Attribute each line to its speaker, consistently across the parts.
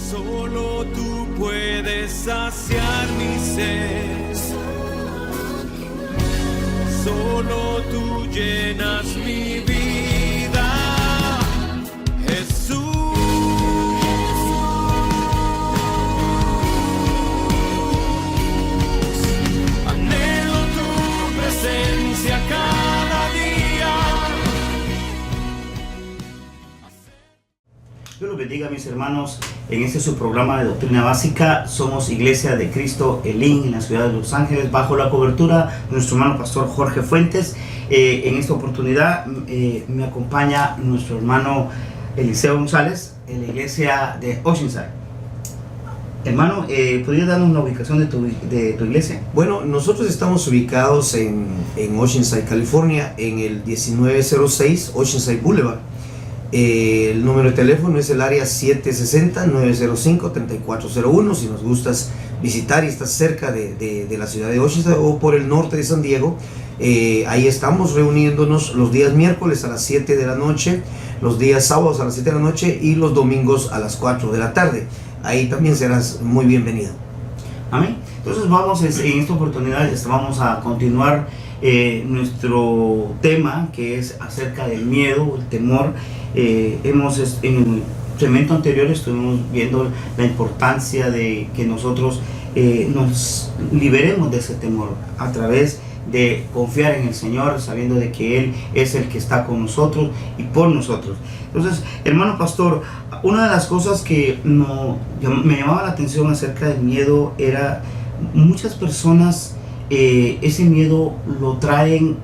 Speaker 1: Solo tú puedes saciar mi sed. Solo tú llenas mi vida, Jesús. Anhelo tu presencia cada día.
Speaker 2: Dios los bendiga, mis hermanos. En este su programa de Doctrina Básica. Somos Iglesia de Cristo Elim en la ciudad de Los Ángeles, bajo la cobertura de nuestro hermano pastor Jorge Fuentes. En esta oportunidad me acompaña nuestro hermano Eliseo González en la iglesia de Oceanside. Hermano, ¿podrías darnos la ubicación de tu iglesia?
Speaker 3: Bueno, nosotros estamos ubicados en Oceanside, California, en el 1906 Oceanside Boulevard. El número de teléfono es el área 760-905-3401. Si nos gustas visitar y estás cerca de la ciudad de Oceanside o por el norte de San Diego, ahí estamos reuniéndonos los días miércoles a las 7 de la noche, los días sábados a las 7 de la noche y los domingos a las 4 de la tarde. Ahí también serás muy bienvenido.
Speaker 2: Amén. Entonces vamos en esta oportunidad vamos a continuar nuestro tema, que es acerca del miedo, el temor. En el segmento anterior estuvimos viendo la importancia de que nosotros nos liberemos de ese temor a través de confiar en el Señor, sabiendo de que Él es el que está con nosotros y por nosotros. Entonces, hermano pastor, una de las cosas que me llamaba la atención acerca del miedo era muchas personas ese miedo lo traen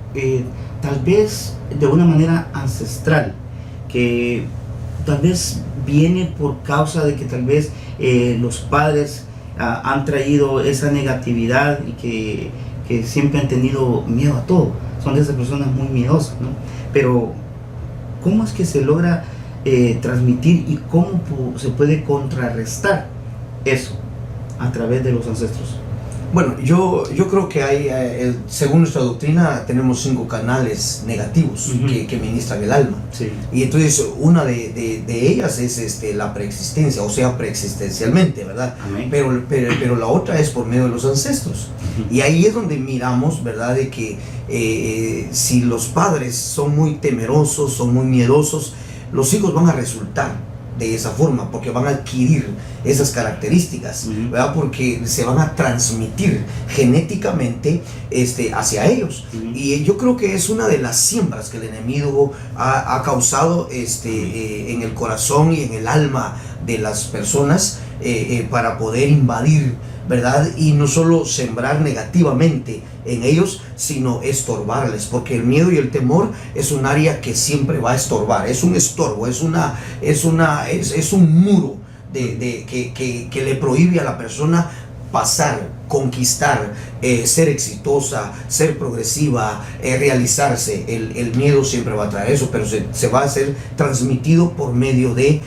Speaker 2: tal vez de una manera ancestral, que tal vez viene por causa de que tal vez los padres han traído esa negatividad y que siempre han tenido miedo a todo. Son de esas personas muy miedosas, ¿no? Pero ¿cómo es que se logra transmitir y cómo se puede contrarrestar eso a través de los ancestros?
Speaker 3: Bueno, yo creo que hay, según nuestra doctrina, tenemos 5 canales negativos que ministran el alma.
Speaker 2: Sí.
Speaker 3: Y entonces una de ellas es la preexistencia, o sea, preexistencialmente, ¿verdad?
Speaker 2: Amén.
Speaker 3: Pero la otra es por medio de los ancestros. Y ahí es donde miramos, ¿verdad?, de que si los padres son muy temerosos, son muy miedosos, los hijos van a resultar de esa forma, porque van a adquirir esas características, ¿verdad? Porque se van a transmitir genéticamente hacia ellos. Y yo creo que es una de las siembras que el enemigo ha causado en el corazón y en el alma de las personas para poder invadir, ¿verdad? Y no solo sembrar negativamente en ellos, sino estorbarles, porque el miedo y el temor es un área que siempre va a estorbar, es un estorbo, es un muro que le prohíbe a la persona pasar, conquistar, ser exitosa, ser progresiva, realizarse. El miedo siempre va a traer eso, pero se va a ser transmitido por medio de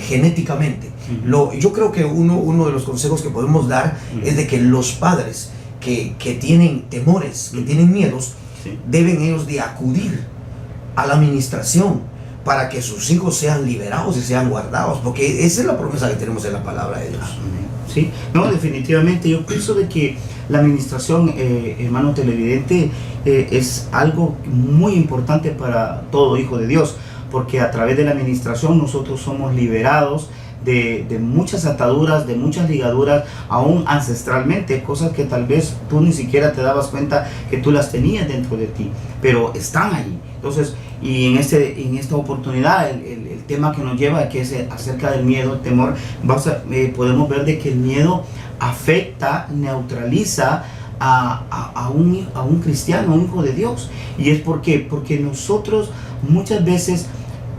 Speaker 3: genéticamente. Yo creo que uno de los consejos que podemos dar es de que los padres que tienen temores, que tienen miedos, deben ellos de acudir a la administración para que sus hijos sean liberados y sean guardados, porque esa es la promesa que tenemos en la palabra de Dios.
Speaker 2: Sí, no, definitivamente yo pienso de que la administración, hermano televidente, es algo muy importante para todo hijo de Dios, porque a través de la administración nosotros somos liberados de muchas ataduras, de muchas ligaduras, aún ancestralmente, cosas que tal vez tú ni siquiera te dabas cuenta que tú las tenías dentro de ti, pero están ahí. Entonces, y en esta oportunidad, el tema que nos lleva, que es acerca del miedo, el temor, podemos ver de que el miedo afecta, neutraliza a un cristiano, a un hijo de Dios. Y es porque nosotros muchas veces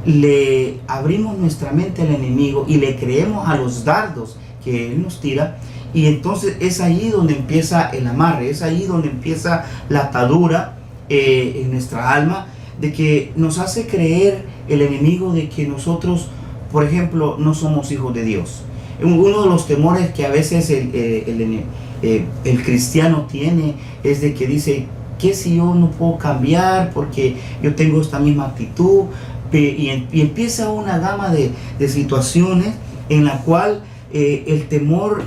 Speaker 2: le abrimos nuestra mente al enemigo y le creemos a los dardos que él nos tira, y entonces es ahí donde empieza el amarre, es ahí donde empieza la atadura en nuestra alma, de que nos hace creer el enemigo de que nosotros, por ejemplo, no somos hijos de Dios. Uno de los temores que a veces el cristiano tiene es de que dice, ¿qué si yo no puedo cambiar porque yo tengo esta misma actitud? Y empieza una gama de situaciones en la cual el temor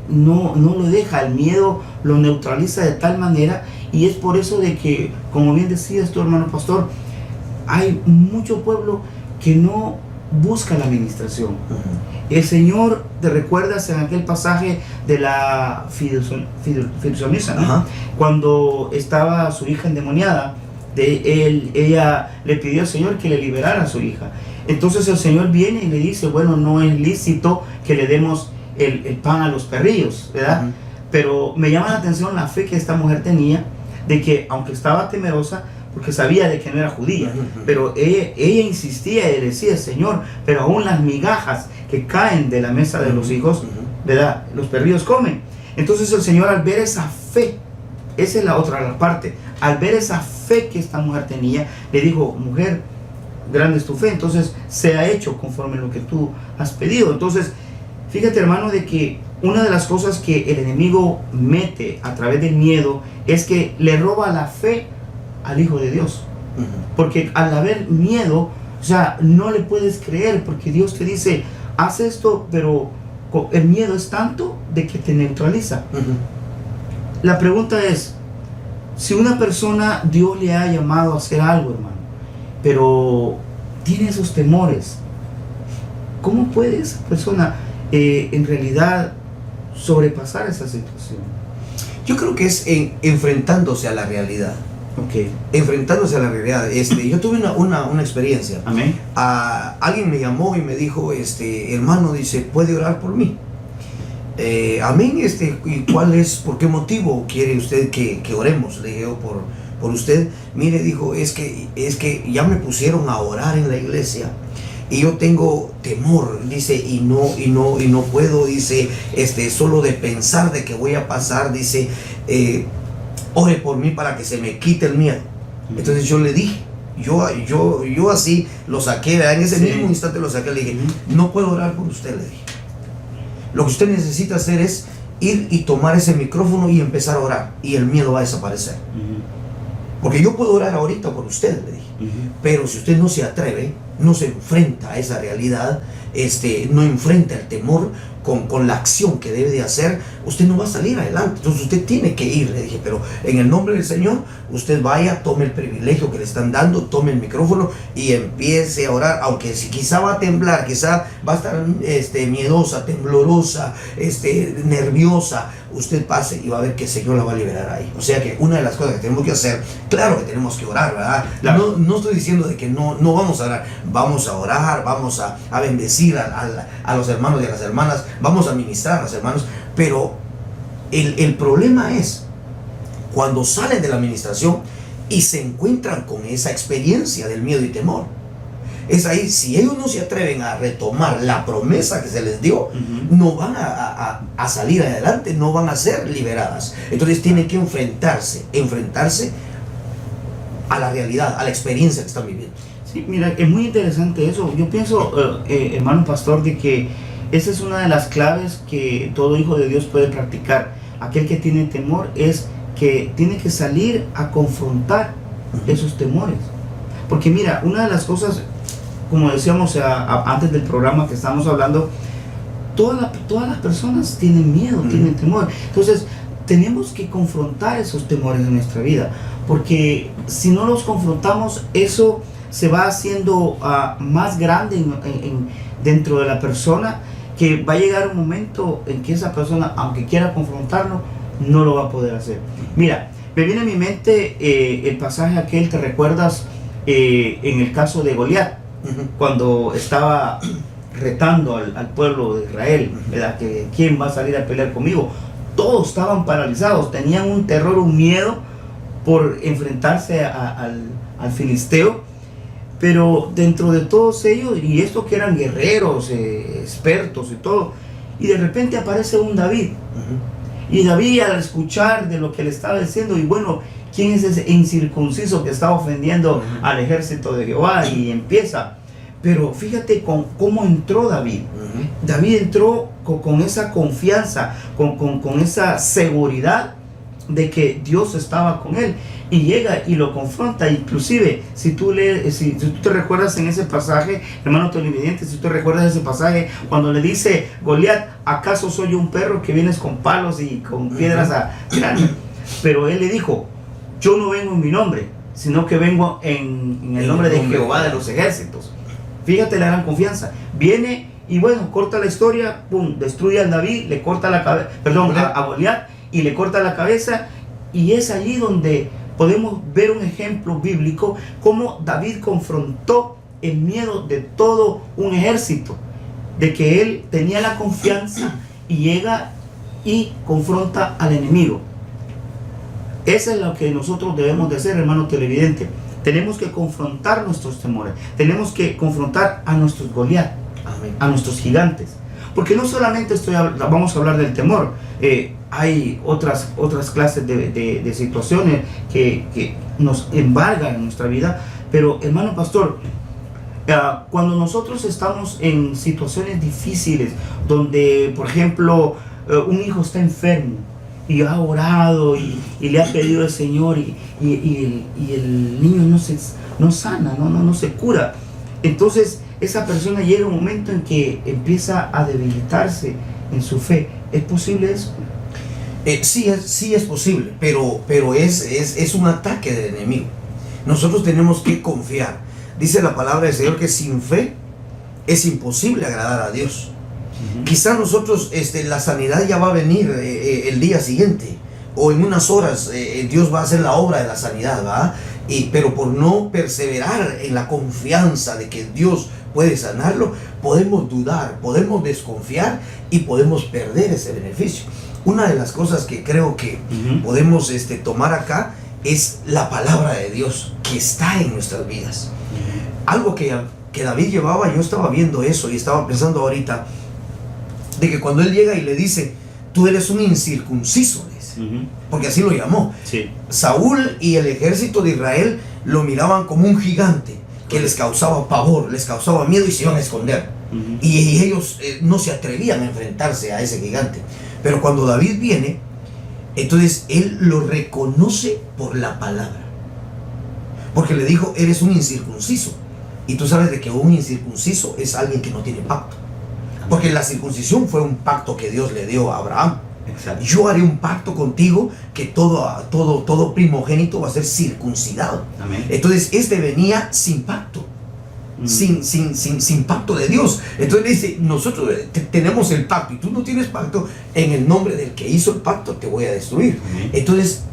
Speaker 2: no lo deja, el miedo lo neutraliza de tal manera, y es por eso de que, como bien decías tú, hermano pastor, hay mucho pueblo que no busca la administración. El Señor, te recuerdas en aquel pasaje de la fiduciarisa, ¿no? Cuando estaba su hija endemoniada, ella le pidió al Señor que le liberara a su hija. Entonces el Señor viene y le dice, bueno, no es lícito que le demos el pan a los perrillos, ¿verdad? Pero me llama la atención la fe que esta mujer tenía, de que aunque estaba temerosa, porque sabía de que no era judía, pero ella insistía y decía, Señor, pero aún las migajas que caen de la mesa de los hijos, ¿verdad?, los perrillos comen. Entonces el Señor, al ver esa fe, esa es la otra parte, al ver esa fe que esta mujer tenía, le dijo, mujer, grande es tu fe, entonces se ha hecho conforme lo que tú has pedido. Entonces, fíjate, hermano, de que una de las cosas que el enemigo mete a través del miedo es que le roba la fe al Hijo de Dios. Porque al haber miedo, o sea, no le puedes creer, porque Dios te dice, haz esto, pero el miedo es tanto de que te neutraliza. La pregunta es, si una persona, Dios le ha llamado a hacer algo, hermano, pero tiene esos temores, ¿cómo puede esa persona en realidad sobrepasar esa situación?
Speaker 3: Yo creo que es enfrentándose a la realidad. Enfrentándose a la realidad. Yo tuve una experiencia.
Speaker 2: Amén.
Speaker 3: Alguien me llamó y me dijo, hermano, dice, ¿puede orar por mí? Amén. ¿Y cuál es, por qué motivo quiere usted que oremos? Le dije yo, por usted. Mire, dijo, es que ya me pusieron a orar en la iglesia y yo tengo temor, dice, y no puedo, dice, solo de pensar de que voy a pasar, dice, ore por mí para que se me quite el miedo. Entonces yo le dije, yo así lo saqué, en ese mismo instante lo saqué, le dije, no puedo orar por usted, le dije. Lo que usted necesita hacer es ir y tomar ese micrófono y empezar a orar, y el miedo va a desaparecer. Porque yo puedo orar ahorita por usted, le dije, pero si usted no se atreve, no se enfrenta a esa realidad, no enfrenta el temor con la acción que debe de hacer, usted no va a salir adelante. Entonces usted tiene que ir, le dije, pero en el nombre del Señor, usted vaya, tome el privilegio que le están dando, tome el micrófono y empiece a orar, aunque si quizá va a temblar, quizá va a estar miedosa, temblorosa, nerviosa, usted pase y va a ver que el Señor la va a liberar ahí. O sea que una de las cosas que tenemos que hacer, claro que tenemos que orar, ¿verdad? Claro. No estoy diciendo de que no vamos a orar, vamos a orar, vamos a bendecir a los hermanos y a las hermanas, vamos a ministrar a los hermanos, pero el problema es cuando salen de la administración y se encuentran con esa experiencia del miedo y temor. Es ahí, si ellos no se atreven a retomar la promesa que se les dio, no van a salir adelante, no van a ser liberadas. Entonces tienen que enfrentarse a la realidad, a la experiencia que están viviendo.
Speaker 2: Sí, mira, es muy interesante eso. Yo pienso, hermano pastor, de que esa es una de las claves que todo hijo de Dios puede practicar. Aquel que tiene temor es que tiene que salir a confrontar esos temores. Porque mira, una de las cosas, como decíamos antes del programa que estábamos hablando, todas las personas tienen miedo, tienen temor. Entonces tenemos que confrontar esos temores en nuestra vida, porque si no los confrontamos, eso se va haciendo más grande dentro de la persona, que va a llegar un momento en que esa persona, aunque quiera confrontarlo, no lo va a poder hacer. Mira, me viene a mi mente el pasaje aquel, ¿te recuerdas? En el caso de Goliat, cuando estaba retando al pueblo de Israel, ¿verdad? Que quién va a salir a pelear conmigo. Todos estaban paralizados, tenían un terror, un miedo por enfrentarse al filisteo. Pero dentro de todos ellos, y estos que eran guerreros, expertos y todo, y de repente aparece un David. Y David, al escuchar de lo que le estaba diciendo, y bueno, ¿quién es ese incircunciso que está ofendiendo al ejército de Jehová? Y empieza. Pero fíjate cómo entró David. David entró con esa confianza, con esa seguridad de que Dios estaba con él. y llega y lo confronta. Inclusive, si tú te recuerdas en ese pasaje, hermano televidente, si tú te recuerdas ese pasaje, cuando le dice Goliat, ¿acaso soy un perro que vienes con palos y con piedras a tirarme? Pero él le dijo, yo no vengo en mi nombre, sino que vengo en el nombre de Jehová de los ejércitos. Fíjate la gran confianza. Viene y bueno, corta la historia, pum, destruye a David, le corta la cabeza, a Goliat, y le corta la cabeza. Y es allí donde podemos ver un ejemplo bíblico, cómo David confrontó el miedo de todo un ejército, de que él tenía la confianza y llega y confronta al enemigo. Eso es lo que nosotros debemos de hacer, hermano televidente. Tenemos que confrontar nuestros temores, tenemos que confrontar a nuestros Goliat, a nuestros gigantes. Porque no solamente vamos a hablar del temor, hay otras clases de situaciones que nos embargan en nuestra vida. Pero hermano pastor, cuando nosotros estamos en situaciones difíciles, donde por ejemplo un hijo está enfermo y ha orado y le ha pedido al Señor y el niño no sana, no se cura, entonces esa persona llega un momento en que empieza a debilitarse en su fe. ¿Es posible eso?
Speaker 3: Sí es posible, pero es un ataque del enemigo. Nosotros tenemos que confiar. Dice la palabra del Señor que sin fe es imposible agradar a Dios. Quizá nosotros, la sanidad ya va a venir el día siguiente, o en unas horas Dios va a hacer la obra de la sanidad, ¿verdad? Pero por no perseverar en la confianza de que Dios puede sanarlo, podemos dudar, podemos desconfiar y podemos perder ese beneficio. Una de las cosas que creo que podemos tomar acá es la palabra de Dios que está en nuestras vidas. Algo que David llevaba, yo estaba viendo eso y estaba pensando ahorita, de que cuando él llega y le dice, tú eres un incircunciso, porque así lo llamó.
Speaker 2: Sí.
Speaker 3: Saúl y el ejército de Israel lo miraban como un gigante que les causaba pavor, les causaba miedo y se iban a esconder. Y ellos no se atrevían a enfrentarse a ese gigante. Pero cuando David viene, entonces él lo reconoce por la palabra, porque le dijo, eres un incircunciso. Y tú sabes de que un incircunciso es alguien que no tiene pacto, porque la circuncisión fue un pacto que Dios le dio a Abraham. Exacto. Yo haré un pacto contigo que todo primogénito va a ser circuncidado. Amén. Entonces venía sin pacto, sin pacto de Dios. Entonces dice, nosotros tenemos el pacto y tú no tienes pacto, en el nombre del que hizo el pacto te voy a destruir. Amén. Entonces,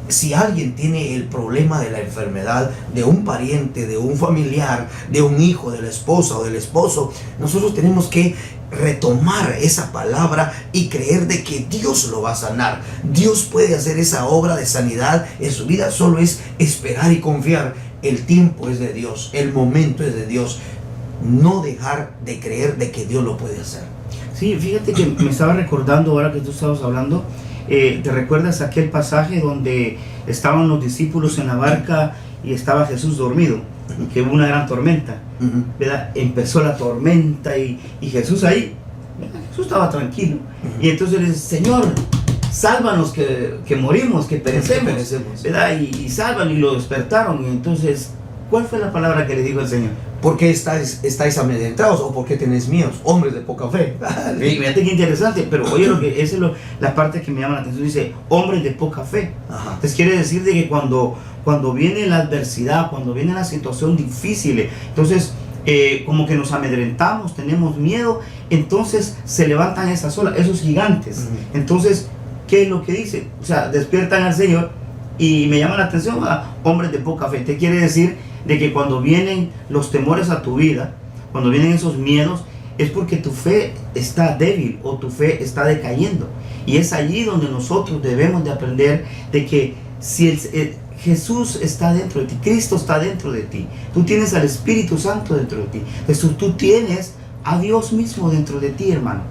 Speaker 3: si alguien tiene el problema de la enfermedad de un pariente, de un familiar, de un hijo, de la esposa o del esposo, nosotros tenemos que retomar esa palabra y creer de que Dios lo va a sanar. Dios puede hacer esa obra de sanidad en su vida, solo es esperar y confiar. El tiempo es de Dios, el momento es de Dios. No dejar de creer de que Dios lo puede hacer.
Speaker 2: Sí, fíjate que me estaba recordando ahora que tú estabas hablando. ¿Te recuerdas aquel pasaje donde estaban los discípulos en la barca y estaba Jesús dormido? Que hubo una gran tormenta, ¿verdad? Empezó la tormenta y Jesús ahí, Jesús estaba tranquilo. Y entonces le dice, Señor, sálvanos que morimos, que perecemos, ¿verdad? Y salvan, y lo despertaron. Y entonces, ¿cuál fue la palabra que le dijo el Señor?
Speaker 3: ¿Por qué estáis amedrentados o por qué tenéis miedos, hombres de poca fe?
Speaker 2: Fíjate qué interesante, pero oye, esa es la parte que me llama la atención. Dice, hombres de poca fe. Ajá. Entonces quiere decir de que cuando viene la adversidad, cuando viene la situación difícil, entonces como que nos amedrentamos, tenemos miedo, entonces se levantan esos gigantes. Entonces, ¿qué es lo que dice? O sea, despiertan al Señor, y me llama la atención a hombres de poca fe. Te quiere decir de que cuando vienen los temores a tu vida, cuando vienen esos miedos, es porque tu fe está débil o tu fe está decayendo. Y es allí donde nosotros debemos de aprender de que si Jesús está dentro de ti, Cristo está dentro de ti, tú tienes al Espíritu Santo dentro de ti, entonces tú tienes a Dios mismo dentro de ti, hermano.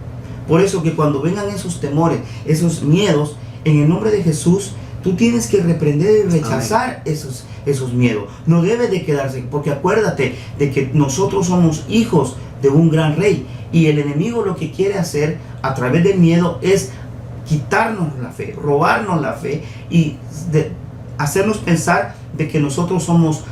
Speaker 2: Por eso que cuando vengan esos temores, esos miedos, en el nombre de Jesús, tú tienes que reprender y rechazar esos miedos. No debe de quedarse, porque acuérdate de que nosotros somos hijos de un gran rey. Y el enemigo lo que quiere hacer a través del miedo es quitarnos la fe, robarnos la fe y hacernos pensar de que nosotros somos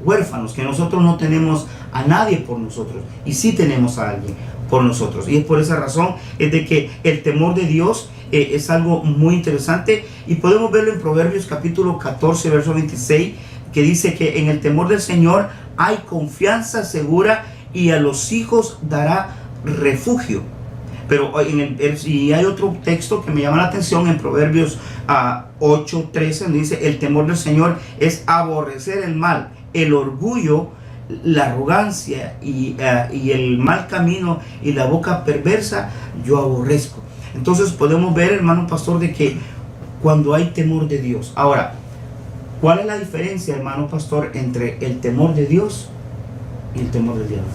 Speaker 2: huérfanos, que nosotros no tenemos a nadie por nosotros, y sí tenemos a alguien por nosotros. Y es por esa razón es de que el temor de Dios es algo muy interesante, y podemos verlo en Proverbios capítulo 14 verso 26, que dice que en el temor del Señor hay confianza segura, y a los hijos dará refugio. Pero y hay otro texto que me llama la atención en Proverbios 8:13, donde dice: el temor del Señor es aborrecer el mal, el orgullo, la arrogancia y el mal camino y la boca perversa yo aborrezco. Entonces podemos ver, hermano pastor, de que cuando hay temor de Dios. Ahora, ¿cuál es la diferencia, hermano pastor, entre el temor de Dios y el temor del diablo?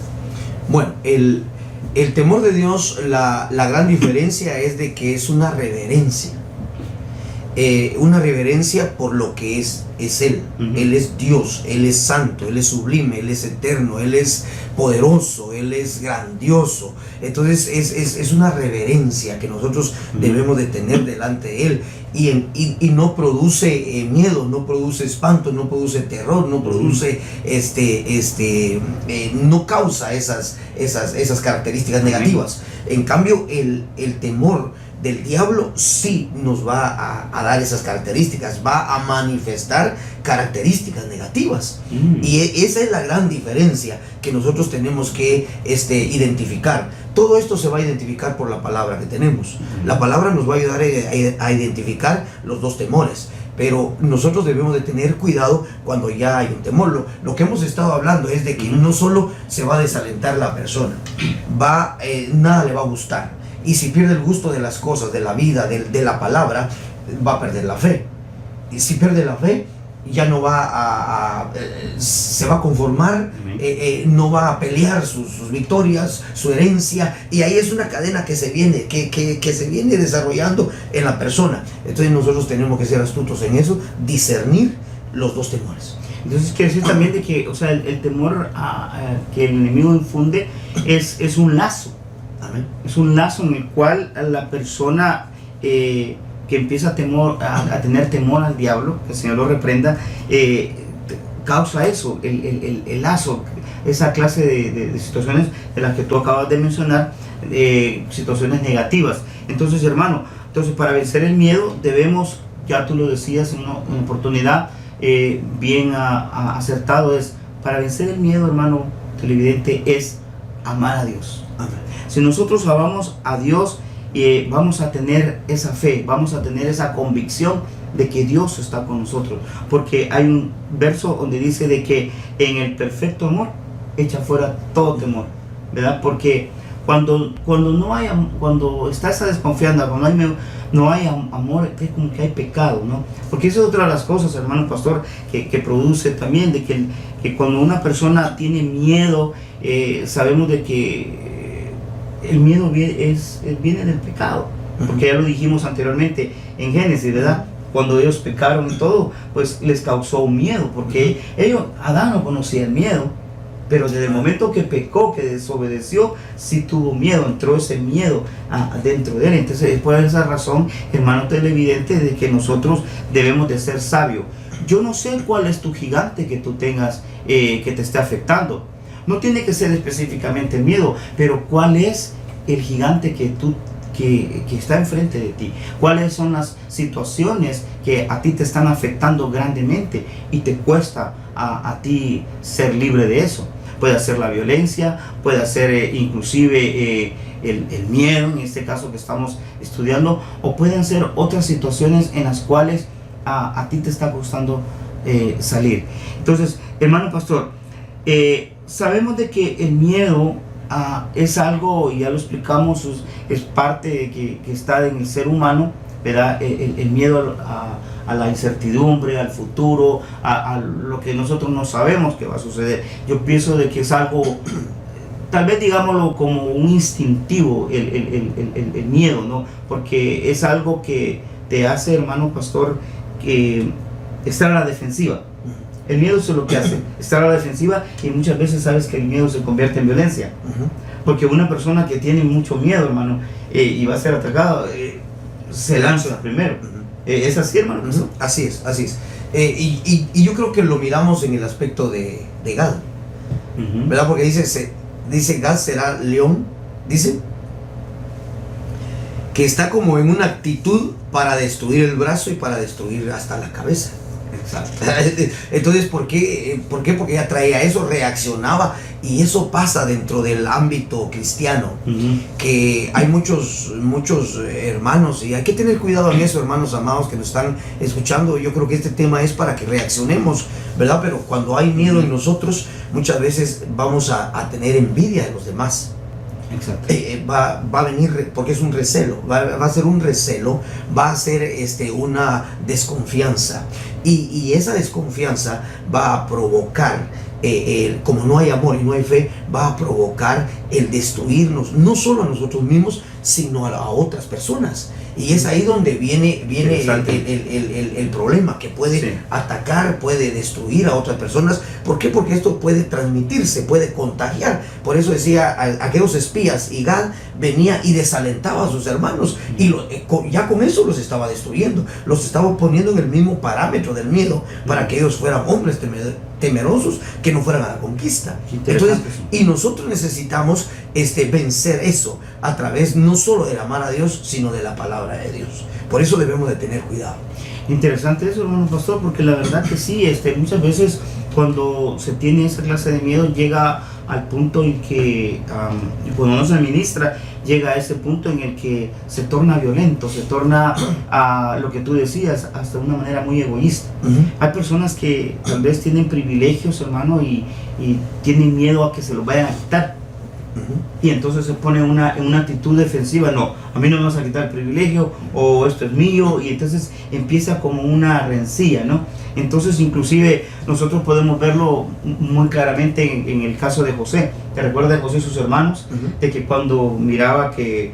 Speaker 3: Bueno, el temor de Dios, la gran diferencia es de que es una reverencia. Una reverencia por lo que es Él. Él es Dios, Él es santo, Él es sublime, Él es eterno, Él es poderoso, Él es grandioso. Entonces es una reverencia que nosotros debemos de tener delante de Él. Y no produce miedo, no produce espanto, no produce terror, no produce no causa esas características negativas. En cambio, el temor del diablo sí nos va a dar esas características, va a manifestar características negativas. Y esa es la gran diferencia que nosotros tenemos que identificar. Todo esto se va a identificar por la palabra que tenemos. La palabra nos va a ayudar a identificar los dos temores. Pero nosotros debemos de tener cuidado cuando ya hay un temor. Lo que hemos estado hablando es de que no solo se va a desalentar la persona, nada le va a gustar. Y si pierde el gusto de las cosas, de la vida, de la palabra, va a perder la fe. Y si pierde la fe, ya no va se va a conformar, no va a pelear sus victorias, su herencia, y ahí es una cadena que se viene, que se viene desarrollando en la persona. Entonces nosotros tenemos que ser astutos en eso, discernir los dos temores.
Speaker 2: Entonces quiere decir también de que, o sea, el temor que el enemigo infunde es un lazo.
Speaker 3: Amén.
Speaker 2: Es un lazo en el cual la persona que empieza a tener temor al diablo, que el Señor lo reprenda, causa eso, el lazo, esa clase de situaciones de las que tú acabas de mencionar, situaciones negativas. Entonces, hermano, para vencer el miedo debemos, ya tú lo decías en una oportunidad bien acertado, para vencer el miedo, hermano televidente, es amar a Dios.
Speaker 3: Amén.
Speaker 2: Si nosotros amamos a Dios, vamos a tener esa fe, vamos a tener esa convicción de que Dios está con nosotros, porque hay un verso donde dice de que en el perfecto amor echa fuera todo temor, ¿verdad? Porque cuando está esa desconfianza, cuando no hay amor, es como que hay pecado, ¿no? Porque esa es otra de las cosas, hermano pastor, que produce también, de que cuando una persona tiene miedo, sabemos de que el miedo viene del pecado, porque ya lo dijimos anteriormente en Génesis, ¿verdad? Cuando ellos pecaron y todo, pues les causó un miedo, porque Adán no conocía el miedo, pero desde el momento que pecó, que desobedeció, sí tuvo miedo, entró ese miedo dentro de él. Entonces es por esa razón, hermano televidente, de que nosotros debemos de ser sabios. Yo no sé cuál es tu gigante que tú tengas que te esté afectando. No tiene que ser específicamente el miedo, pero ¿cuál es el gigante que está enfrente de ti? ¿Cuáles son las situaciones que a ti te están afectando grandemente y te cuesta a ti ser libre de eso? Puede ser la violencia, puede ser inclusive el miedo, en este caso que estamos estudiando, o pueden ser otras situaciones en las cuales a ti te está costando salir. Entonces, hermano pastor, sabemos de que el miedo es algo, y ya lo explicamos, es parte de que está en el ser humano, ¿verdad? El miedo a la incertidumbre, al futuro, a lo que nosotros no sabemos que va a suceder. Yo pienso de que es algo, tal vez digámoslo como un instintivo, el miedo, ¿no? Porque es algo que te hace, hermano pastor, que estar a la defensiva. El miedo es lo que hace, estar a la defensiva, y muchas veces sabes que el miedo se convierte en violencia. Porque una persona que tiene mucho miedo, hermano, y va a ser atacado, se lanza primero. ¿Es así, hermano?
Speaker 3: Ujú. Así es, así es. Y yo creo que lo miramos en el aspecto de Gad,
Speaker 2: Ujú.
Speaker 3: ¿verdad? Porque dice Gad será león, dice que está como en una actitud para destruir el brazo y para destruir hasta la cabeza.
Speaker 2: Exacto.
Speaker 3: Entonces, ¿por qué? Porque ella traía eso, reaccionaba, y eso pasa dentro del ámbito cristiano,
Speaker 2: Ujú.
Speaker 3: que hay muchos hermanos, y hay que tener cuidado en eso, hermanos amados que nos están escuchando. Yo creo que este tema es para que reaccionemos, ¿verdad? Pero cuando hay miedo en nosotros, muchas veces vamos a tener envidia de los demás.
Speaker 2: Exacto.
Speaker 3: Va a venir, porque es un recelo, va a ser un recelo, va a ser una desconfianza, y esa desconfianza va a provocar, como no hay amor y no hay fe, va a provocar el destruirnos, no solo a nosotros mismos, sino a otras personas. Y es ahí donde viene el problema, que puede atacar, puede destruir a otras personas. ¿Por qué? Porque esto puede transmitirse, puede contagiar. Por eso decía, aquellos espías, y Gad venía y desalentaba a sus hermanos, y ya con eso los estaba destruyendo, los estaba poniendo en el mismo parámetro del miedo, para que ellos fueran hombres temerosos, que no fueran a la conquista. Entonces, y nosotros necesitamos vencer eso a través no solo del amar a Dios, sino de la palabra de Dios. Por eso debemos de tener cuidado.
Speaker 2: Interesante eso, hermano pastor, porque la verdad que sí, muchas veces cuando se tiene esa clase de miedo llega al punto en que cuando no se administra, llega a ese punto en el que se torna violento, se torna a lo que tú decías, hasta una manera muy egoísta. Hay personas que tal vez tienen privilegios, hermano, y tienen miedo a que se los vayan a quitar. Y entonces se pone en una actitud defensiva. No, a mí no me vas a quitar el privilegio, o esto es mío, y entonces empieza como una rencilla, ¿no? Entonces inclusive nosotros podemos verlo muy claramente en el caso de José. ¿Te recuerdas de José y sus hermanos? De que cuando miraba que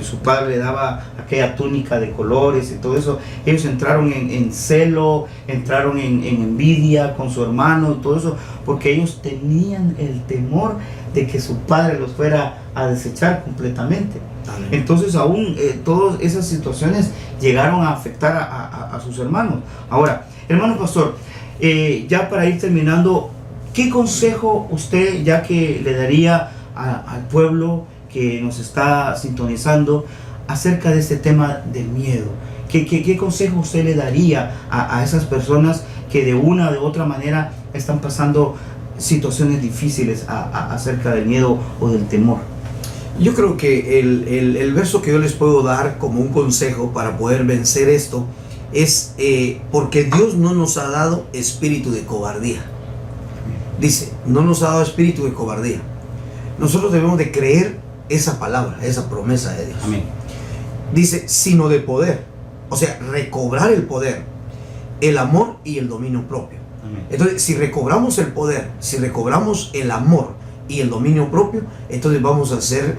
Speaker 2: su padre le daba aquella túnica de colores y todo eso, ellos entraron en celo, entraron en envidia con su hermano y todo eso, porque ellos tenían el temor de que su padre los fuera a desechar completamente. Amén. Entonces aún todas esas situaciones llegaron a afectar a sus hermanos. Ahora, hermano pastor, ya para ir terminando, ¿qué consejo usted, ya que le daría al pueblo que nos está sintonizando acerca de este tema del miedo? ¿Qué consejo usted le daría a esas personas que de una o de otra manera están pasando situaciones difíciles acerca del miedo o del temor?
Speaker 3: Yo creo que el verso que yo les puedo dar como un consejo para poder vencer esto es porque Dios no nos ha dado espíritu de cobardía. Dice, no nos ha dado espíritu de cobardía. Nosotros debemos de creer esa palabra, esa promesa de Dios.
Speaker 2: Amén.
Speaker 3: Dice, sino de poder. O sea, recobrar el poder, el amor y el dominio propio. Amén. Entonces, si recobramos el poder, si recobramos el amor y el dominio propio, entonces vamos a ser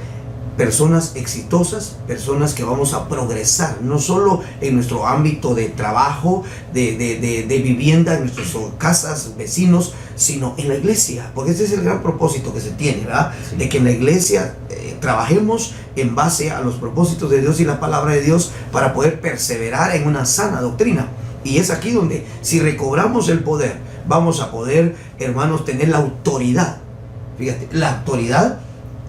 Speaker 3: personas exitosas, personas que vamos a progresar, no solo en nuestro ámbito de trabajo, de vivienda, en nuestras casas, vecinos, sino en la iglesia, porque ese es el gran propósito que se tiene, ¿verdad? Sí. De que en la iglesia trabajemos en base a los propósitos de Dios y la palabra de Dios para poder perseverar en una sana doctrina. Y es aquí donde, si recobramos el poder, vamos a poder, hermanos, tener la autoridad. Fíjate, la autoridad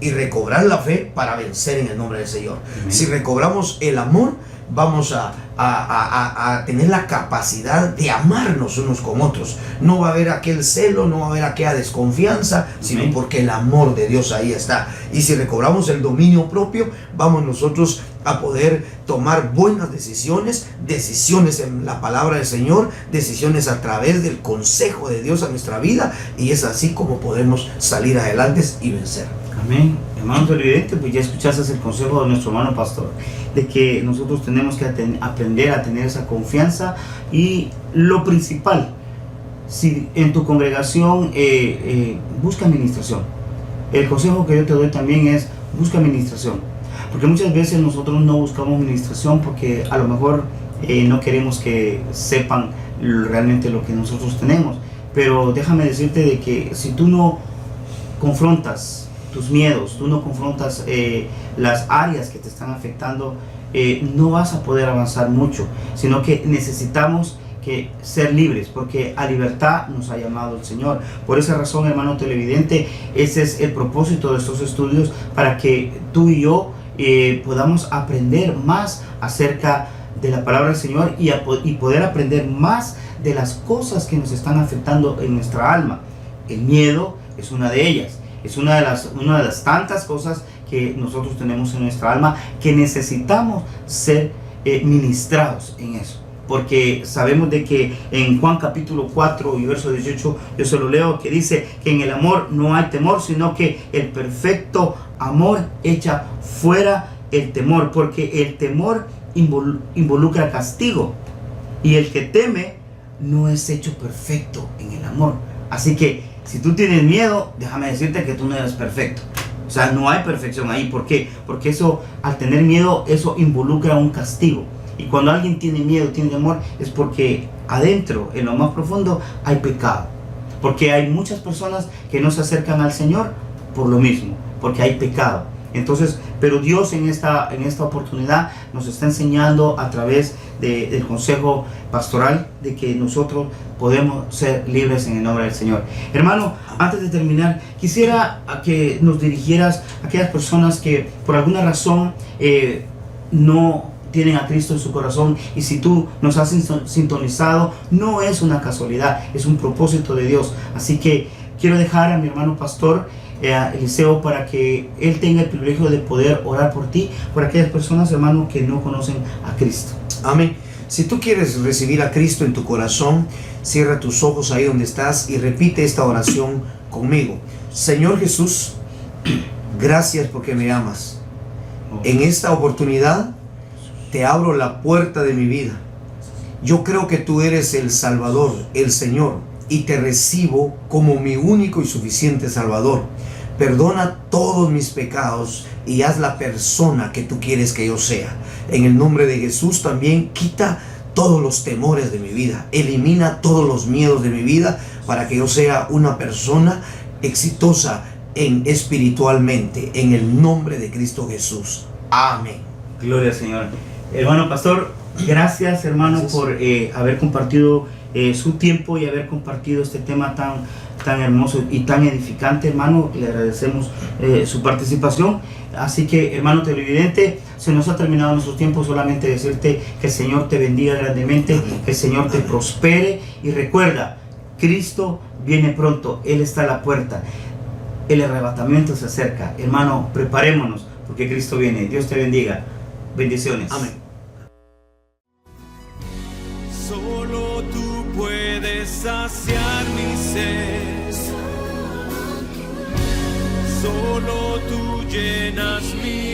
Speaker 3: y recobrar la fe para vencer en el nombre del Señor. Amén. Si recobramos el amor, vamos a tener la capacidad de amarnos unos con otros. No va a haber aquel celo, no va a haber aquella desconfianza, sino Amén. Porque el amor de Dios ahí está. Y si recobramos el dominio propio, vamos nosotros a poder tomar buenas decisiones en la palabra del Señor, decisiones a través del consejo de Dios a nuestra vida, y es así como podemos salir adelante y vencer.
Speaker 2: Amén. Hermano televidente, pues ya escuchaste el consejo de nuestro hermano pastor, de que nosotros tenemos que aprender a tener esa confianza. Y lo principal, si en tu congregación busca administración, el consejo que yo te doy también es busca administración, porque muchas veces nosotros no buscamos administración porque a lo mejor no queremos que sepan realmente lo que nosotros tenemos. Pero déjame decirte de que si tú no confrontas tus miedos, tú no confrontas las áreas que te están afectando, no vas a poder avanzar mucho, sino que necesitamos que ser libres, porque a libertad nos ha llamado el Señor. Por esa razón, hermano televidente, ese es el propósito de estos estudios, para que tú y yo podamos aprender más acerca de la palabra del Señor y poder aprender más de las cosas que nos están afectando en nuestra alma. El miedo es una de ellas, es una de las tantas cosas que nosotros tenemos en nuestra alma, que necesitamos ser ministrados en eso. Porque sabemos de que en Juan capítulo 4 y verso 18, yo se lo leo, que dice que en el amor no hay temor, sino que el perfecto amor echa fuera el temor, porque el temor involucra castigo, y el que teme no es hecho perfecto en el amor. Así que si tú tienes miedo, déjame decirte que tú no eres perfecto. O sea, no hay perfección ahí. ¿Por qué? Porque eso, al tener miedo, eso involucra un castigo. Y cuando alguien tiene miedo, tiene temor, es porque adentro, en lo más profundo, hay pecado. Porque hay muchas personas que no se acercan al Señor por lo mismo, porque hay pecado. Entonces, pero Dios en esta oportunidad nos está enseñando a través del consejo pastoral de que nosotros podemos ser libres en el nombre del Señor. Hermano, antes de terminar, quisiera que nos dirigieras a aquellas personas que por alguna razón no tienen a Cristo en su corazón, y si tú nos has sintonizado, no es una casualidad, es un propósito de Dios. Así que quiero dejar a mi hermano pastor Eliseo para que él tenga el privilegio de poder orar por ti, por aquellas personas, hermano, que no conocen a Cristo.
Speaker 3: Amén. Si tú quieres recibir a Cristo en tu corazón, cierra tus ojos ahí donde estás y repite esta oración conmigo. Señor Jesús, gracias porque me amas. En esta oportunidad te abro la puerta de mi vida. Yo creo que tú eres el Salvador, el Señor, y te recibo como mi único y suficiente Salvador. Perdona todos mis pecados y haz la persona que tú quieres que yo sea. En el nombre de Jesús también quita todos los temores de mi vida. Elimina todos los miedos de mi vida para que yo sea una persona exitosa espiritualmente. En el nombre de Cristo Jesús. Amén.
Speaker 2: Gloria al Señor. Hermano pastor, gracias, hermano, gracias por haber compartido su tiempo y haber compartido este tema tan hermoso y tan edificante, hermano. Le agradecemos su participación. Así que, hermano televidente, se nos ha terminado nuestro tiempo. Solamente decirte que el Señor te bendiga grandemente, que el Señor te prospere, y recuerda, Cristo viene pronto, Él está a la puerta, el arrebatamiento se acerca. Hermano, preparémonos porque Cristo viene. Dios te bendiga. Bendiciones.
Speaker 3: Amén.
Speaker 1: Solo tú puedes saciar mi sed. Solo tú llenas mi